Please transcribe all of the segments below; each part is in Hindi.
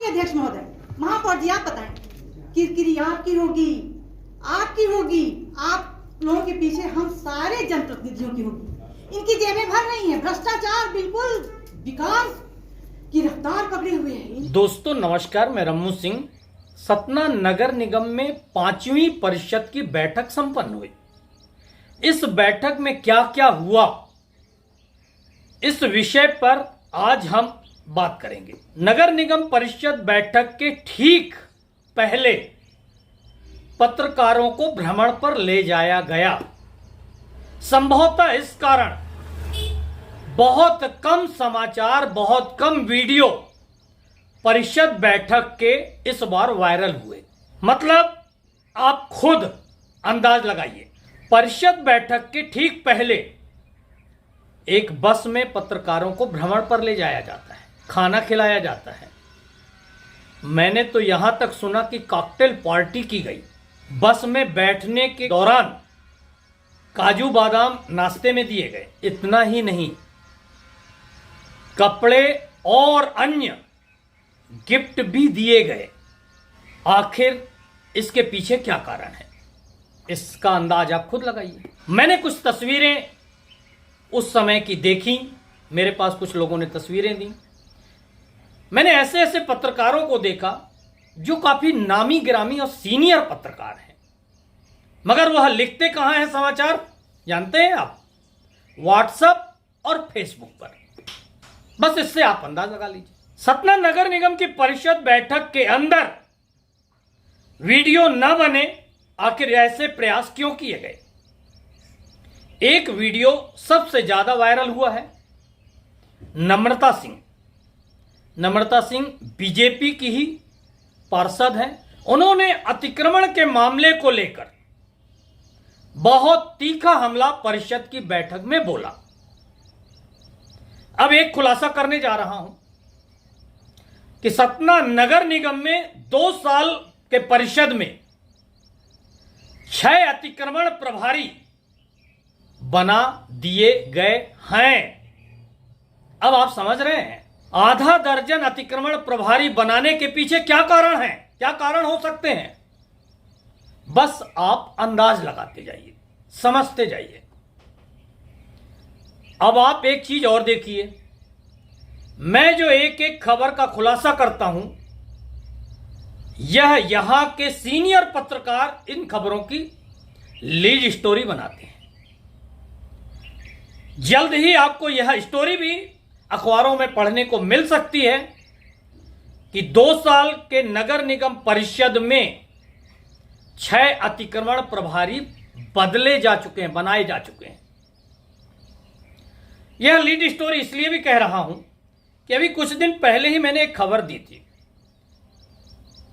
माननीय अध्यक्ष महोदय, महापौर जी आप बताएं, किरकिरी आपकी होगी, आप लोगों के पीछे हम सारे जनप्रतिनिधियों की होगी। इनकी जेबें भर रही हैं, भ्रष्टाचार बिल्कुल विकास की रफ्तार पकड़े हुए हैं। दोस्तों नमस्कार, मैं रम्मू सिंह। सतना नगर निगम में 5वीं परिषद की बैठक संपन्न हुई। इस बैठक में क्या क्या हुआ, इस विषय पर आज हम बात करेंगे। नगर निगम परिषद बैठक के ठीक पहले पत्रकारों को भ्रमण पर ले जाया गया। संभवतः इस कारण बहुत कम समाचार, बहुत कम वीडियो परिषद बैठक के इस बार वायरल हुए। मतलब आप खुद अंदाज लगाइए, परिषद बैठक के ठीक पहले एक बस में पत्रकारों को भ्रमण पर ले जाया जाता है, खाना खिलाया जाता है। मैंने तो यहां तक सुना कि कॉकटेल पार्टी की गई। बस में बैठने के दौरान काजू बादाम नाश्ते में दिए गए। इतना ही नहीं, कपड़े और अन्य गिफ्ट भी दिए गए। आखिर इसके पीछे क्या कारण है, इसका अंदाज आप खुद लगाइए। मैंने कुछ तस्वीरें उस समय की देखी, मेरे पास कुछ लोगों ने तस्वीरें दी। मैंने ऐसे ऐसे पत्रकारों को देखा जो काफी नामी गिरामी और सीनियर पत्रकार हैं, मगर वह लिखते कहां हैं समाचार जानते हैं आप? व्हाट्सएप और फेसबुक पर। बस इससे आप अंदाज लगा लीजिए। सतना नगर निगम की परिषद बैठक के अंदर वीडियो न बने, आखिर ऐसे प्रयास क्यों किए गए? एक वीडियो सबसे ज्यादा वायरल हुआ है। नम्रता सिंह बीजेपी की ही पार्षद हैं। उन्होंने अतिक्रमण के मामले को लेकर बहुत तीखा हमला परिषद की बैठक में बोला। अब एक खुलासा करने जा रहा हूं कि सतना नगर निगम में 2 साल के परिषद में 6 अतिक्रमण प्रभारी बना दिए गए हैं। अब आप समझ रहे हैं, आधा दर्जन अतिक्रमण प्रभारी बनाने के पीछे क्या कारण है, क्या कारण हो सकते हैं? बस आप अंदाज लगाते जाइए, समझते जाइए। अब आप एक चीज और देखिए, मैं जो एक एक खबर का खुलासा करता हूं, यह यहां के सीनियर पत्रकार इन खबरों की लीड स्टोरी बनाते हैं। जल्द ही आपको यह स्टोरी भी अखबारों में पढ़ने को मिल सकती है कि 2 साल के नगर निगम परिषद में 6 अतिक्रमण प्रभारी बदले जा चुके हैं, बनाए जा चुके हैं। यह लीड स्टोरी इसलिए भी कह रहा हूं कि अभी कुछ दिन पहले ही मैंने एक खबर दी थी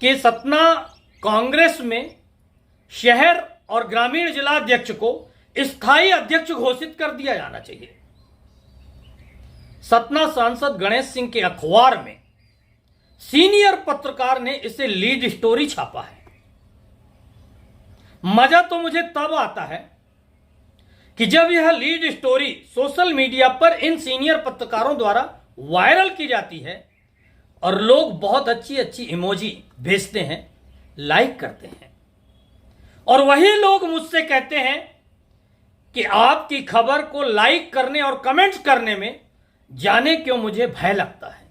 कि सतना कांग्रेस में शहर और ग्रामीण जिला अध्यक्ष को स्थायी अध्यक्ष घोषित कर दिया जाना चाहिए। सतना सांसद गणेश सिंह के अखबार में सीनियर पत्रकार ने इसे लीड स्टोरी छापा है। मजा तो मुझे तब आता है कि जब यह लीड स्टोरी सोशल मीडिया पर इन सीनियर पत्रकारों द्वारा वायरल की जाती है और लोग बहुत अच्छी अच्छी इमोजी भेजते हैं, लाइक करते हैं, और वही लोग मुझसे कहते हैं कि आपकी खबर को लाइक करने और कमेंट्स करने में जाने क्यों मुझे भय लगता है,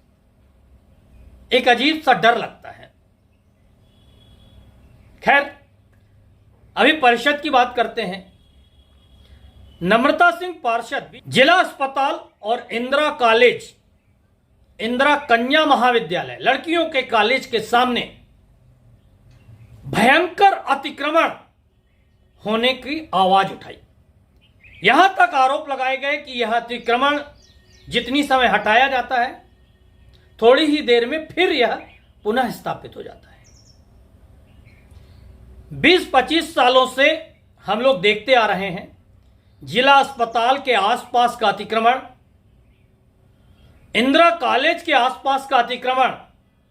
एक अजीब सा डर लगता है। खैर, अभी परिषद की बात करते हैं। नम्रता सिंह पार्षद जिला अस्पताल और इंदिरा कन्या महाविद्यालय लड़कियों के कॉलेज के सामने भयंकर अतिक्रमण होने की आवाज उठाई। यहां तक आरोप लगाए गए कि यह अतिक्रमण जितनी समय हटाया जाता है, थोड़ी ही देर में फिर यह पुनः स्थापित हो जाता है। 20-25 सालों से हम लोग देखते आ रहे हैं, जिला अस्पताल के आसपास का अतिक्रमण, इंदिरा कॉलेज के आसपास का अतिक्रमण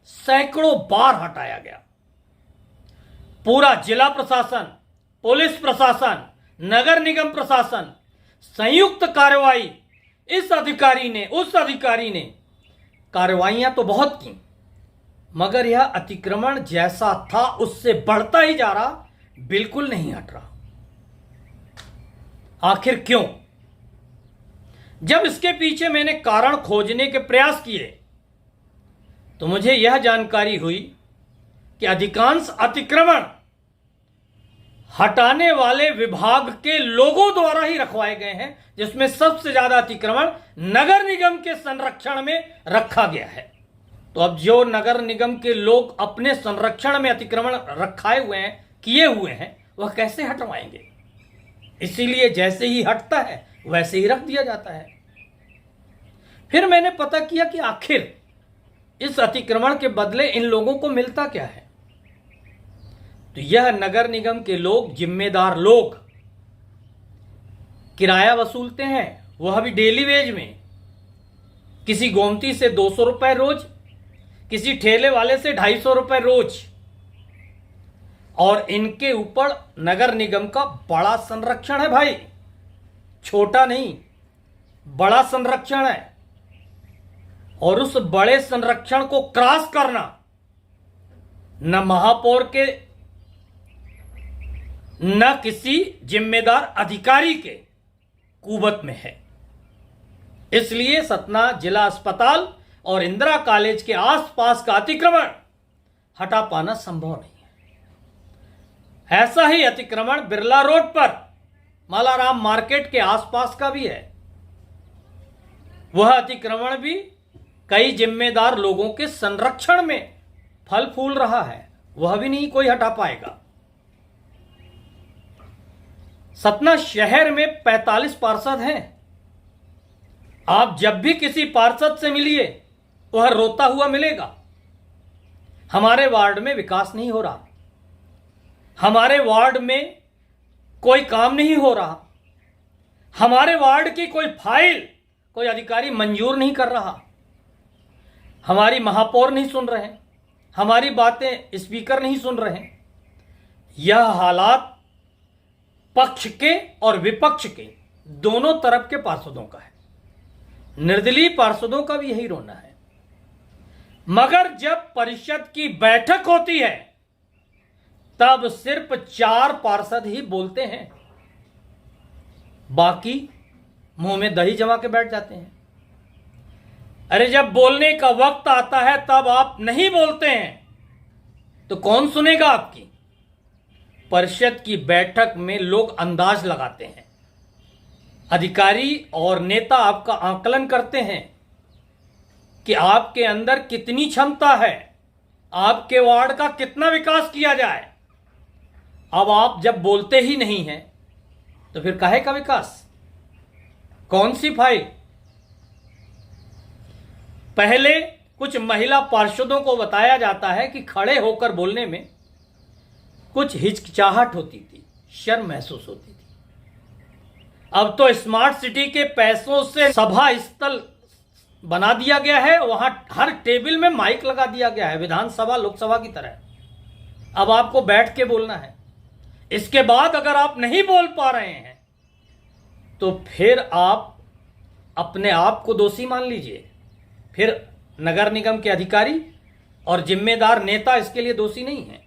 सैकड़ों बार हटाया गया। पूरा जिला प्रशासन, पुलिस प्रशासन, नगर निगम प्रशासन, संयुक्त कार्रवाई, इस अधिकारी ने उस अधिकारी ने कार्रवाइयां तो बहुत की, मगर यह अतिक्रमण जैसा था उससे बढ़ता ही जा रहा, बिल्कुल नहीं हट रहा। आखिर क्यों? जब इसके पीछे मैंने कारण खोजने के प्रयास किए तो मुझे यह जानकारी हुई कि अधिकांश अतिक्रमण हटाने वाले विभाग के लोगों द्वारा ही रखवाए गए हैं, जिसमें सबसे ज्यादा अतिक्रमण नगर निगम के संरक्षण में रखा गया है। तो अब जो नगर निगम के लोग अपने संरक्षण में अतिक्रमण रखाए हुए हैं, किए हुए हैं, वह कैसे हटवाएंगे? इसीलिए जैसे ही हटता है वैसे ही रख दिया जाता है। फिर मैंने पता किया कि आखिर इस अतिक्रमण के बदले इन लोगों को मिलता क्या है। तो यह नगर निगम के लोग, जिम्मेदार लोग, किराया वसूलते हैं, वह भी डेली वेज में। किसी गोमती से 200 रुपए रोज, किसी ठेले वाले से 250 रुपए रोज। और इनके ऊपर नगर निगम का बड़ा संरक्षण है भाई, छोटा नहीं, बड़ा संरक्षण है। और उस बड़े संरक्षण को क्रॉस करना न महापौर के न किसी जिम्मेदार अधिकारी के कुवत में है। इसलिए सतना जिला अस्पताल और इंदिरा कॉलेज के आसपास का अतिक्रमण हटा पाना संभव नहीं है। ऐसा ही अतिक्रमण बिरला रोड पर मालाराम मार्केट के आसपास का भी है। वह अतिक्रमण भी कई जिम्मेदार लोगों के संरक्षण में फल फूल रहा है, वह भी नहीं कोई हटा पाएगा। सतना शहर में 45 पार्षद हैं। आप जब भी किसी पार्षद से मिलिए वह रोता हुआ मिलेगा। हमारे वार्ड में विकास नहीं हो रहा, हमारे वार्ड में कोई काम नहीं हो रहा, हमारे वार्ड की कोई फाइल कोई अधिकारी मंजूर नहीं कर रहा, हमारी महापौर नहीं सुन रहे, हमारी बातें स्पीकर नहीं सुन रहे। यह हालात पक्ष के और विपक्ष के दोनों तरफ के पार्षदों का है। निर्दलीय पार्षदों का भी यही रोना है। मगर जब परिषद की बैठक होती है तब सिर्फ 4 पार्षद ही बोलते हैं, बाकी मुंह में दही जमा के बैठ जाते हैं। अरे जब बोलने का वक्त आता है तब आप नहीं बोलते हैं तो कौन सुनेगा आपकी? परिषद की बैठक में लोग अंदाज लगाते हैं, अधिकारी और नेता आपका आकलन करते हैं कि आपके अंदर कितनी क्षमता है, आपके वार्ड का कितना विकास किया जाए। अब आप जब बोलते ही नहीं हैं तो फिर काहे का विकास? कौन सी फाइल? पहले कुछ महिला पार्षदों को बताया जाता है कि खड़े होकर बोलने में कुछ हिचकिचाहट होती थी, शर्म महसूस होती थी। अब तो स्मार्ट सिटी के पैसों से सभा स्थल बना दिया गया है, वहां हर टेबल में माइक लगा दिया गया है, विधानसभा लोकसभा की तरह। अब आपको बैठ के बोलना है। इसके बाद अगर आप नहीं बोल पा रहे हैं तो फिर आप अपने आप को दोषी मान लीजिए, फिर नगर निगम के अधिकारी और जिम्मेदार नेता इसके लिए दोषी नहीं है।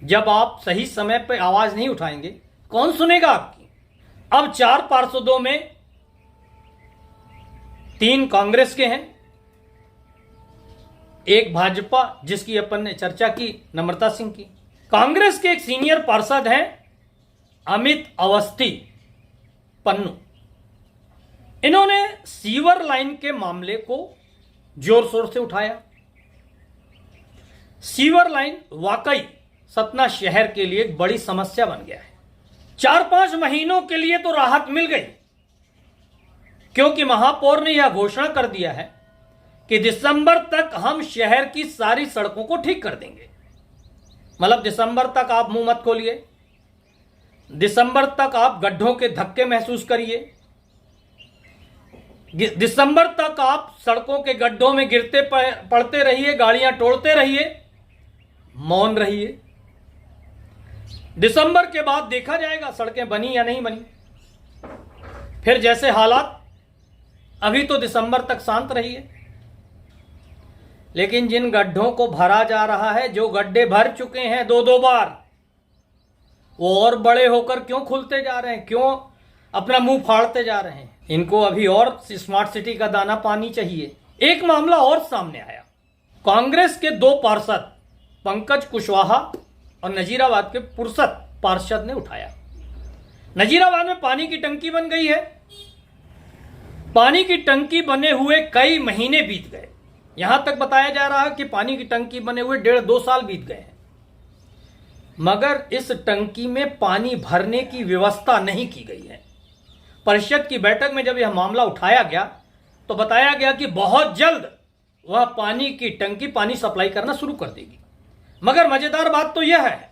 जब आप सही समय पर आवाज नहीं उठाएंगे कौन सुनेगा आपकी? अब 4 पार्षदों में 3 कांग्रेस के हैं, 1 भाजपा जिसकी अपन ने चर्चा की, नम्रता सिंह की। कांग्रेस के एक सीनियर पार्षद हैं अमित अवस्थी पन्नू। इन्होंने सीवर लाइन के मामले को जोर शोर से उठाया। सीवर लाइन वाकई सतना शहर के लिए एक बड़ी समस्या बन गया है। 4-5 महीनों के लिए तो राहत मिल गई, क्योंकि महापौर ने यह घोषणा कर दिया है कि दिसंबर तक हम शहर की सारी सड़कों को ठीक कर देंगे। मतलब दिसंबर तक आप मुंह मत खोलिए, दिसंबर तक आप गड्ढों के धक्के महसूस करिए, दिसंबर तक आप सड़कों के गड्ढों में गिरते पड़ते रहिए, गाड़ियां तोड़ते रहिए, मौन रहिए। दिसंबर के बाद देखा जाएगा सड़कें बनी या नहीं बनी। फिर जैसे हालात, अभी तो दिसंबर तक शांत रहिए। लेकिन जिन गड्ढों को भरा जा रहा है, जो गड्ढे भर चुके हैं 2-2 बार, वो और बड़े होकर क्यों खुलते जा रहे हैं, क्यों अपना मुंह फाड़ते जा रहे हैं? इनको अभी और स्मार्ट सिटी का दाना पानी चाहिए। एक मामला और सामने आया। कांग्रेस के 2 पार्षद पंकज कुशवाहा और नजीराबाद के पुरसद पार्षद ने उठाया। नजीराबाद में पानी की टंकी बन गई है। पानी की टंकी बने हुए कई महीने बीत गए। यहां तक बताया जा रहा है कि पानी की टंकी बने हुए 1.5-2 साल बीत गए हैं, मगर इस टंकी में पानी भरने की व्यवस्था नहीं की गई है। परिषद की बैठक में जब यह मामला उठाया गया तो बताया गया कि बहुत जल्द वह पानी की टंकी पानी सप्लाई करना शुरू कर देगी। मगर मजेदार बात तो यह है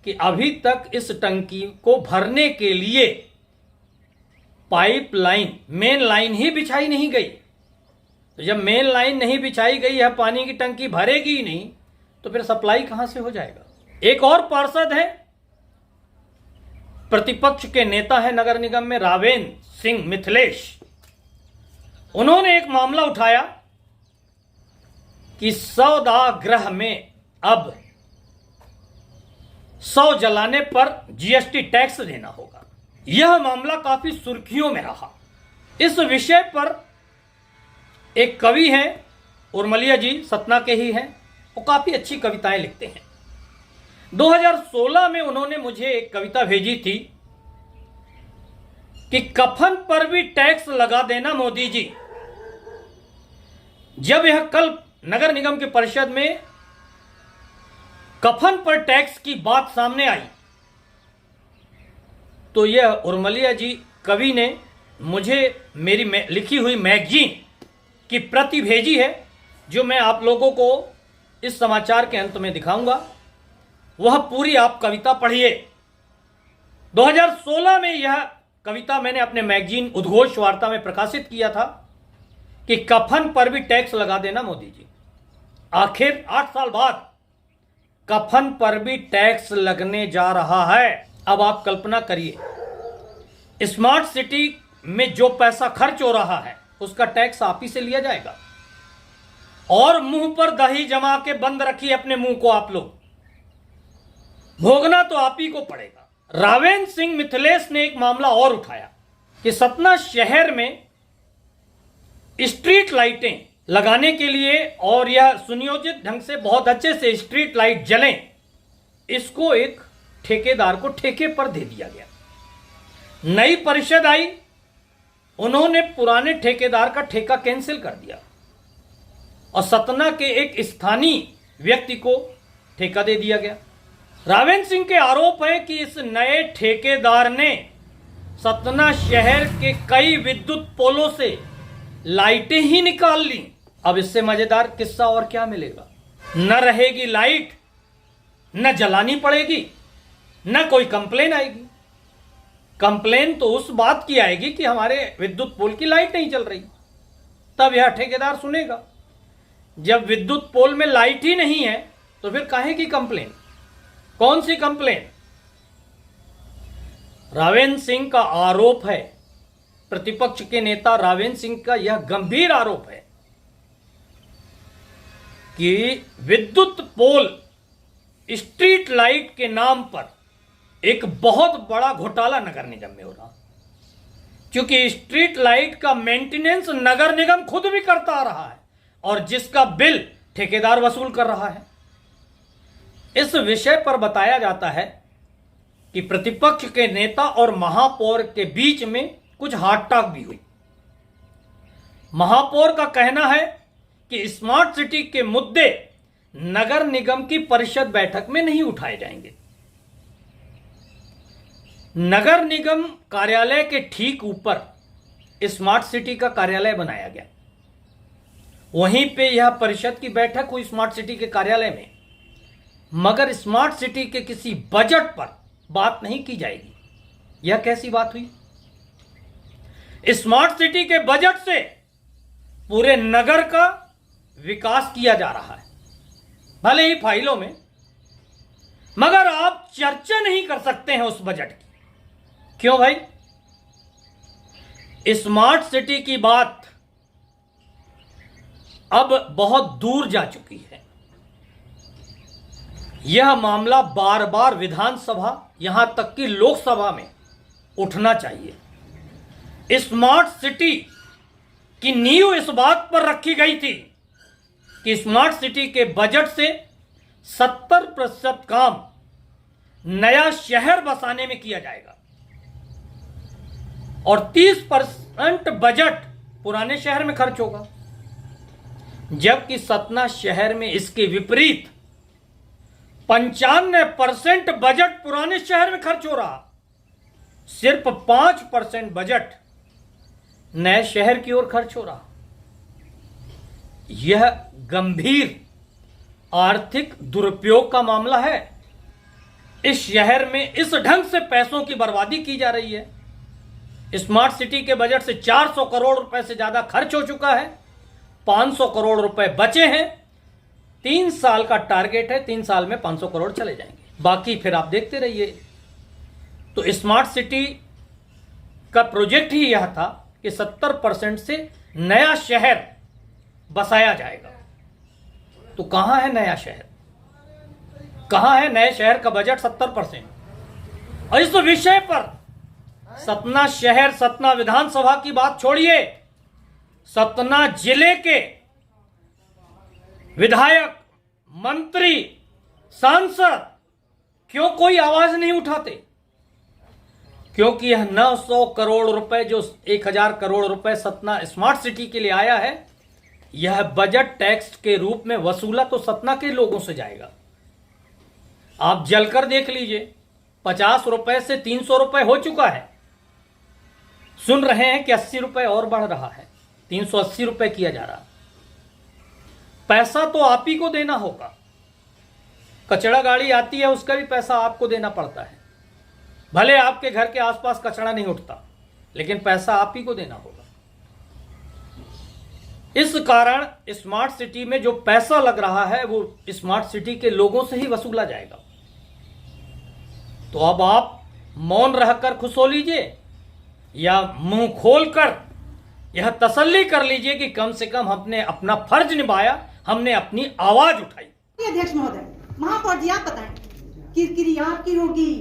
कि अभी तक इस टंकी को भरने के लिए पाइपलाइन, मेन लाइन ही बिछाई नहीं गई। तो जब मेन लाइन नहीं बिछाई गई है, पानी की टंकी भरेगी ही नहीं, तो फिर सप्लाई कहां से हो जाएगा? एक और पार्षद है, प्रतिपक्ष के नेता है नगर निगम में, रावेंद्र सिंह मिथिलेश। उन्होंने एक मामला उठाया कि सौदागृह में अब 100 जलाने पर जीएसटी टैक्स देना होगा। यह मामला काफी सुर्खियों में रहा। इस विषय पर एक कवि हैं, उर्मलिया जी, सतना के ही हैं, वो काफी अच्छी कविताएं लिखते हैं। 2016 में उन्होंने मुझे एक कविता भेजी थी कि कफन पर भी टैक्स लगा देना मोदी जी। जब यह कल नगर निगम के परिषद में कफन पर टैक्स की बात सामने आई तो यह उर्मलिया जी कवि ने मुझे मेरी लिखी हुई मैगजीन की प्रति भेजी है, जो मैं आप लोगों को इस समाचार के अंत में दिखाऊंगा। वह पूरी आप कविता पढ़िए। 2016 में यह कविता मैंने अपने मैगजीन उद्घोष वार्ता में प्रकाशित किया था कि कफन पर भी टैक्स लगा देना मोदी जी। आखिर 8 साल बाद कफन पर भी टैक्स लगने जा रहा है। अब आप कल्पना करिए, स्मार्ट सिटी में जो पैसा खर्च हो रहा है उसका टैक्स आप ही से लिया जाएगा। और मुंह पर दही जमा के बंद रखिए अपने मुंह को, आप लोग भोगना तो आप ही को पड़ेगा। रावेंद्र सिंह मिथिलेश ने एक मामला और उठाया कि सतना शहर में स्ट्रीट लाइटें लगाने के लिए और यह सुनियोजित ढंग से बहुत अच्छे से स्ट्रीट लाइट जलें, इसको एक ठेकेदार को ठेके पर दे दिया गया। नई परिषद आई, उन्होंने पुराने ठेकेदार का ठेका कैंसिल कर दिया और सतना के एक स्थानीय व्यक्ति को ठेका दे दिया गया। रावेंद्र सिंह के आरोप है कि इस नए ठेकेदार ने सतना शहर के कई विद्युत पोलों से लाइटें ही निकाल ली। अब इससे मजेदार किस्सा और क्या मिलेगा? न रहेगी लाइट, न जलानी पड़ेगी, न कोई कंप्लेन आएगी। कंप्लेन तो उस बात की आएगी कि हमारे विद्युत पोल की लाइट नहीं चल रही, तब यह ठेकेदार सुनेगा। जब विद्युत पोल में लाइट ही नहीं है तो फिर काहे की कंप्लेन? कौन सी कंप्लेन? रावेंद्र सिंह का आरोप है, प्रतिपक्ष के नेता रावेंद्र सिंह का यह गंभीर आरोप है कि विद्युत पोल, स्ट्रीट लाइट के नाम पर एक बहुत बड़ा घोटाला नगर निगम में हो रहा, क्योंकि स्ट्रीट लाइट का मेंटेनेंस नगर निगम खुद भी करता आ रहा है और जिसका बिल ठेकेदार वसूल कर रहा है। इस विषय पर बताया जाता है कि प्रतिपक्ष के नेता और महापौर के बीच में कुछ हाथ टाक भी हुई। महापौर का कहना है कि स्मार्ट सिटी के मुद्दे नगर निगम की परिषद बैठक में नहीं उठाए जाएंगे। नगर निगम कार्यालय के ठीक ऊपर स्मार्ट सिटी का कार्यालय बनाया गया, वहीं पे यह परिषद की बैठक हुई स्मार्ट सिटी के कार्यालय में, मगर स्मार्ट सिटी के किसी बजट पर बात नहीं की जाएगी। यह कैसी बात हुई? स्मार्ट सिटी के बजट से पूरे नगर का विकास किया जा रहा है, भले ही फाइलों में, मगर आप चर्चा नहीं कर सकते हैं उस बजट की। क्यों भाई? स्मार्ट सिटी की बात अब बहुत दूर जा चुकी है। यह मामला बार बार विधानसभा, यहां तक कि लोकसभा में उठना चाहिए। स्मार्ट सिटी की नींव इस बात पर रखी गई थी कि स्मार्ट सिटी के बजट से 70% काम नया शहर बसाने में किया जाएगा और 30% बजट पुराने शहर में खर्च होगा, जबकि सतना शहर में इसके विपरीत 95% बजट पुराने शहर में खर्च हो रहा, सिर्फ 5% बजट नए शहर की ओर खर्च हो रहा। यह गंभीर आर्थिक दुरुपयोग का मामला है। इस शहर में इस ढंग से पैसों की बर्बादी की जा रही है। स्मार्ट सिटी के बजट से 400 करोड़ रुपए से ज्यादा खर्च हो चुका है, 500 करोड़ रुपए बचे हैं। 3 साल का टारगेट है, 3 साल में 500 करोड़ चले जाएंगे, बाकी फिर आप देखते रहिए। तो स्मार्ट सिटी का प्रोजेक्ट ही यह था कि 70% से नया शहर बसाया जाएगा। तो कहां है नया शहर, कहां है नए शहर का बजट 70%? और इस विषय पर सतना शहर, सतना विधानसभा की बात छोड़िए, सतना जिले के विधायक, मंत्री, सांसद क्यों कोई आवाज नहीं उठाते? क्योंकि यह 900 करोड़ रुपए, जो 1000 करोड़ रुपए सतना स्मार्ट सिटी के लिए आया है, यह बजट टैक्स के रूप में वसूला तो सतना के लोगों से जाएगा। आप जलकर देख लीजिए, 50 रुपए से 300 रुपए हो चुका है। सुन रहे हैं कि 80 रुपए और बढ़ रहा है, 380 रुपए किया जा रहा। पैसा तो आप ही को देना होगा। कचरा गाड़ी आती है, उसका भी पैसा आपको देना पड़ता है। भले आपके घर के आसपास कचरा नहीं उठता, लेकिन पैसा आप ही को देना होगा। इस कारण स्मार्ट सिटी में जो पैसा लग रहा है वो स्मार्ट सिटी के लोगों से ही वसूला जाएगा। तो अब आप मौन रहकर खुश हो लीजिए या मुंह खोलकर यह तसल्ली कर लीजिए कि कम से कम हमने अपना फर्ज निभाया, हमने अपनी आवाज उठाई। अध्यक्ष महोदय, महापौर जी, आप बताएं, किरकिरी आपकी होगी,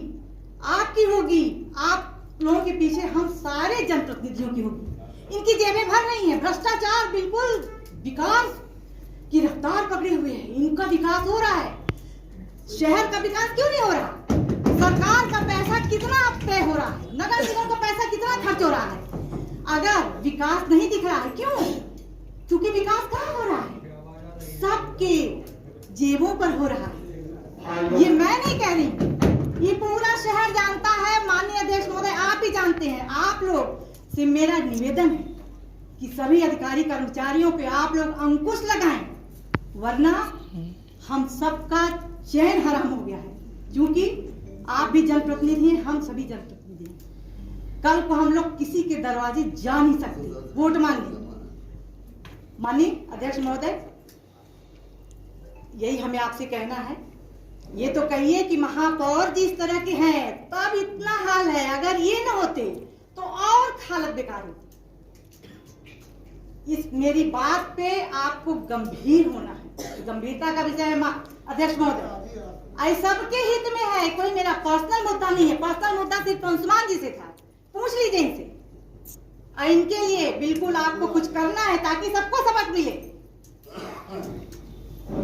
आपकी होगी, आप लोगों के पीछे हम सारे जनप्रतिनिधियों की होगी। इनकी जेबें भर रही हैं, भ्रष्टाचार बिल्कुल विकास की रफ्तार पकड़े हुए हैं। इनका विकास हो रहा है, शहर का विकास क्यों नहीं हो रहा? सरकार का पैसा कितना तय हो रहा है, नगर निगम का पैसा कितना खर्च हो रहा है? अगर विकास नहीं दिख रहा है, क्यों? क्योंकि विकास कहाँ हो रहा है? सबके जेबों पर हो रहा है। ये मैं नहीं कह रही, ये पूरा शहर जानता है। माननीय अध्यक्ष महोदय, आप ही जानते हैं। आप लोग से मेरा निवेदन है कि सभी अधिकारी कर्मचारियों पे आप लोग अंकुश लगाएं, वरना हम सबका चैन हराम हो गया है। क्योंकि आप भी जनप्रतिनिधि हैं, हम सभी जनप्रतिनिधि हैं। कल को हम लोग किसी के दरवाजे जा नहीं सकते वोट मांगने। माननीय अध्यक्ष महोदय, यही हमें आपसे कहना है। ये तो कहिए कि महापौर जी इस तरह के हैं, तब इतना हाल है। अगर ये न होते तो और हालत बेकार होती। इस मेरी बात पे आपको गंभीर होना है, गंभीरता का विषय है अध्यक्ष महोदय। आई सबके हित में है, कोई मेरा पर्सनल मुद्दा नहीं है। पर्सनल मुद्दा सिर्फ अंशुमान जी से था, पूछ लीजिए इनसे। इनके लिए बिल्कुल आपको कुछ करना है ताकि सबको सबक मिले।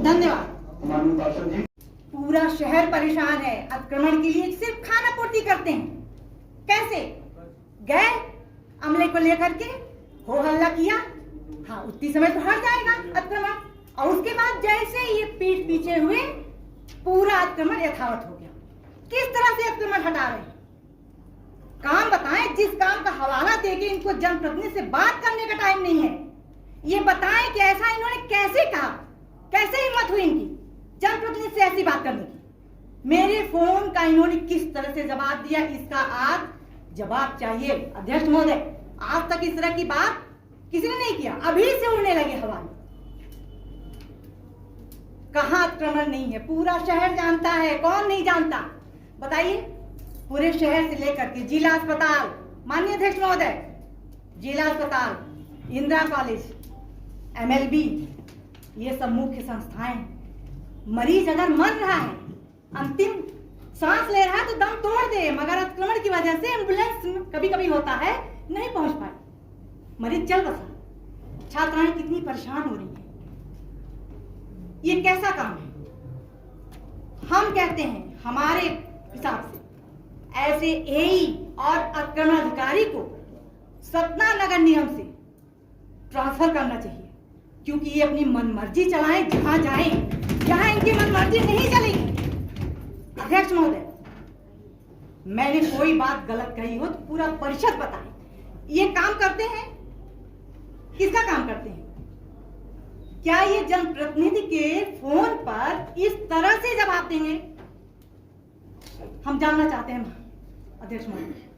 धन्यवाद। पूरा शहर परेशान है, अतिक्रमण के लिए सिर्फ खाना पूर्ति करते हैं। कैसे गए अमले को लेकर के हो हल्ला किया, हाँ उतनी समय तो हट जाएगा अतिक्रमण, और उसके बाद जैसे ये पीठ पीछे हुए पूरा अतिक्रमण यथावत हो गया। किस तरह से अतिक्रमण हटा रहे हैं? काम बताएं, जिस काम का हवाला देके इनको जनप्रतिनिधि से बात करने का टाइम नहीं है। ये बताएं कि ऐसा इन्होंने कैसे कहा, कैसे हिम्मत हुई इनकी जनप्रतिनिधि से ऐसी बात करने की। मेरे फोन का इन्होंने किस तरह से जवाब दिया, इसका आज जवाब चाहिए अध्यक्ष महोदय। आज तक इस तरह की बात किसी ने नहीं किया, अभी से उड़ने लगे हवाले। कहां अतिक्रमण नहीं है, पूरा शहर जानता है, कौन नहीं जानता बताइए? पूरे शहर से लेकर के जिला अस्पताल, माननीय अध्यक्ष महोदय, जिला अस्पताल, इंदिरा कॉलेज, MLB, ये सब मुख्य संस्थाएं। मरीज अगर मर रहा है, अंतिम सांस ले रहा है तो दम तोड़ दे, मगर अतिक्रमण की वजह से एम्बुलेंस कभी कभी होता है नहीं पहुंच पाई, मरीज चल बसा। छात्राएं कितनी परेशान हो रही हैं। ये कैसा काम है? हम कहते हैं हमारे हिसाब से ऐसे एई और अतिक्रमण अधिकारी को सतना नगर निगम से ट्रांसफर करना चाहिए, क्योंकि ये अपनी मनमर्जी चलाएं जहां जाएं, जहां इनकी मनमर्जी नहीं चलेगी। अध्यक्ष महोदय, मैंने कोई बात गलत कही हो तो पूरा परिषद बताए। ये काम करते हैं, किसका काम करते हैं? क्या ये जनप्रतिनिधि के फोन पर इस तरह से जवाब देंगे? हम जानना चाहते हैं अध्यक्ष महोदय।